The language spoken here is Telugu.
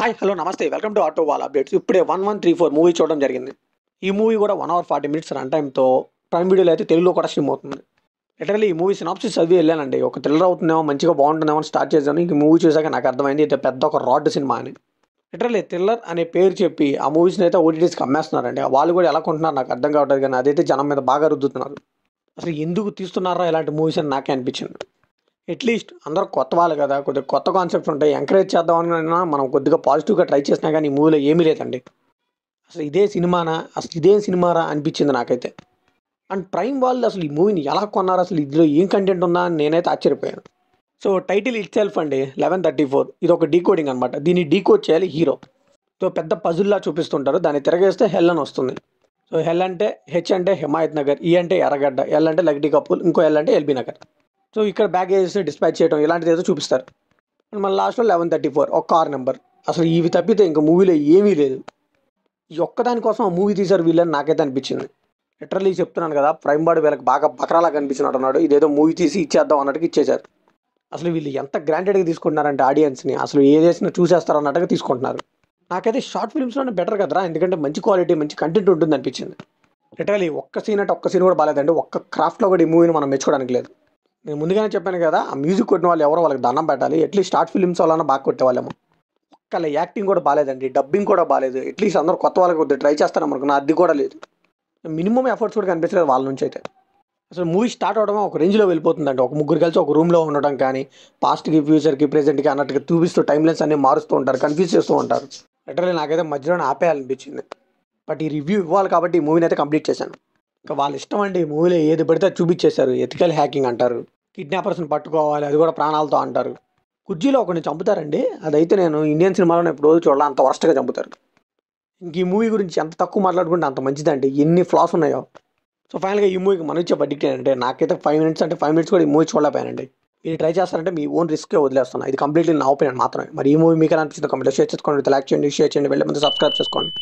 హాయ్ హలో నమస్తే welcome to auto wall updates. ఇప్పుడే 1134 మూవీ చూడడం జరిగింది. ఈ మూవీ కూడా 1 అవర్ 40 మినిట్స్ రన్ టైంతో ప్రైమ్ వీడియోలో అయితే తెలుగులో కూడా స్ట్రీమ్ అవుతుంది. లిటరల్లీ ఈ మూవీ సినాప్సిస్ చదివి వెళ్ళానండి. ఒక థ్రిల్లర్ అవుతుందేమో, మంచిగా బాగుంటుందేమో అని స్టార్ట్ చేశాను. ఇంక మూవీ చూసాక నాకు అర్థమైంది ఇది పెద్ద ఒక రాడ్ సినిమా అని. లిటరల్లీ థ్రిల్లర్ అనే పేరు చెప్పి ఆ మూవీస్ని అయితే ఓటీటీస్కి అమ్మేస్తున్నారండి. వాళ్ళు కూడా ఎలా కొంటున్నారు నాకు అర్థం కావట్లేదు, కానీ అదైతే జనం మీద బాగా రుద్దుతున్నారు. అసలు ఎందుకు తీస్తున్నారా ఇలాంటి మూవీస్ అని నాకే అనిపించింది. అట్లీస్ట్ అందరూ కొత్త వాళ్ళు కదా, కొద్దిగా కొత్త కాన్సెప్ట్స్ ఉంటాయి, ఎంకరేజ్ చేద్దామని మనం కొద్దిగా పాజిటివ్గా ట్రై చేసినా కానీ ఈ మూవీలో ఏమీ లేదండి. అసలు ఇదే సినిమారా అనిపించింది నాకైతే. అండ్ ప్రైమ్ వాళ్ళు అసలు ఈ మూవీని ఎలా కొన్నారు, అసలు ఇందులో ఏం కంటెంట్ ఉందా అని నేనైతే ఆశ్చర్యపోయాను. సో టైటిల్ ఇట్ సెల్ఫ్ అండి 1134 ఇది ఒక డీకోడింగ్ అనమాట. దీన్ని డీకోడ్ చేయాలి హీరో. సో పెద్ద పజుల్లా చూపిస్తుంటారు, దాన్ని తిరగేస్తే హెల్ అని వస్తుంది. సో హెల్ అంటే హెచ్ అంటే హిమాయత్ నగర్, ఈ అంటే ఎర్రగడ్డ, ఎల్ అంటే లగ్డీ కపూల్, ఇంకో ఎల్ అంటే ఎల్బీ నగర్. సో ఇక్కడ బ్యాగేజ్ డిస్పాచ్ చేయడం ఇలాంటిది ఏదో చూపిస్తారు. మళ్ళీ లాస్ట్లో 1134 ఒక కార్ నెంబర్. అసలు ఇవి తప్పితే ఇంకా మూవీలో ఏమీ లేదు. ఈ ఒక్కదానికోసం ఆ మూవీ తీశారు వీళ్ళని నాకైతే అనిపించింది. లిటరల్లీ చెప్తున్నాను కదా, ప్రైమ్ బాడీ వీళ్ళకి బాగా బకరాలా కనిపించినట్టు అన్నాడు. ఇదేదో మూవీ తీసి ఇచ్చేద్దాం అన్నట్టుగా ఇచ్చేశారు. అసలు వీళ్ళు ఎంత గ్రాంటెడ్గా తీసుకుంటున్నారంటే ఆడియన్స్ని అసలు ఏదేసినా చూసేస్తారు అన్నట్టుగా తీసుకుంటున్నారు. నాకైతే షార్ట్ ఫిల్మ్స్లోనే బెటర్ కదరా, ఎందుకంటే మంచి క్వాలిటీ మంచి కంటెంట్ ఉంటుంది అనిపించింది. లిటరల్లీ ఒక్క సీన్ కూడా బాగాలేదండి. ఒక్క క్రాఫ్ట్లో కూడా ఈ మూవీని మనం మెచ్చుకోవడానికి లేదు. నేను ముందుగానే చెప్పాను కదా, ఆ మ్యూజిక్ కొట్టిన వాళ్ళు ఎవరో వాళ్ళకి దండం పెట్టాలి. అట్లీస్ట్ షార్ట్ ఫిల్మ్స్ వాళ్ళన్నా బాగా కొట్టేవాళ్ళేమో. ఒక్కళ్ళ యాక్టింగ్ కూడా బాగాలేదండి, డబ్బింగ్ కూడా బాగాలేదు. అట్లీస్ట్ అందరూ కొత్త వాళ్ళకి కొద్దిగా ట్రై చేస్తారనుకున్నా, అది కూడా లేదు. మినిమం ఎఫర్ట్స్ కూడా కనిపించలేదు వాళ్ళ నుంచి అయితే. అసలు మూవీ స్టార్ట్ అవడమే ఒక రేంజ్లో వెళ్ళిపోతుందండి. ఒక ముగ్గురు కలిసి ఒక రూమ్లో ఉండడం కానీ, పాస్ట్కి ఫ్యూచర్కి ప్రెజెంట్కి అన్నట్టుగా చూపిస్తూ టైమ్లైన్స్ అన్ని మారుస్తూ ఉంటారు, కన్ఫ్యూజ్ చేస్తూ ఉంటారు. లిటరల్లీ నాకైతే మధ్యలోనే ఆపేయాలనిపించింది. బట్ ఈ రివ్యూ ఇవ్వాలి కాబట్టి ఈ మూవీని అయితే కంప్లీట్ చేశాను. ఇంకా వాళ్ళ ఇష్టం అండి, మూవీలో ఏది పడితే అది చూపించేశారు. ఎథికల్ హ్యాకింగ్ అంటారు, కిడ్నాపర్స్ని పట్టుకోవాలి, అది కూడా ప్రాణాలతో అంటారు. కుర్జీలో ఒకరిని చంపుతారండి, అదైతే నేను ఇండియన్ సినిమాలో ఎప్పుడు చూడాలి, అంత వరస్ట్గా చంపుతారు. ఇంక ఈ మూవీ గురించి ఎంత తక్కువ మాట్లాడుకుంటే అంత మంచిదండి, ఎన్ని ఫ్లాస్ ఉన్నాయో. సో ఫైనల్గా ఈ మూవీకి మనం ఇచ్చే బడ్జెట్ ఏంటంటే, నాకైతే 5 మినిట్స్ అంటే 5 మినిట్స్ కూడా ఈ మూవీ చూడలేకపోయానండి. ఇది ట్రై చేస్తారంటే మీ ఓన్ రిస్కే వదిలేస్తున్నా. ఇది కంప్లీట్లీ నా ఒపీనియన్ మాత్రమే. మరి ఈ మూవీ మీకు ఎలా అనిపించింది కామెంట్లో షేర్ చేసుకోండి, లైక్ చేయండి, షేర్ చేయండి, వెళ్ళే ముందు సబ్స్క్రైబ్ చేసుకోండి.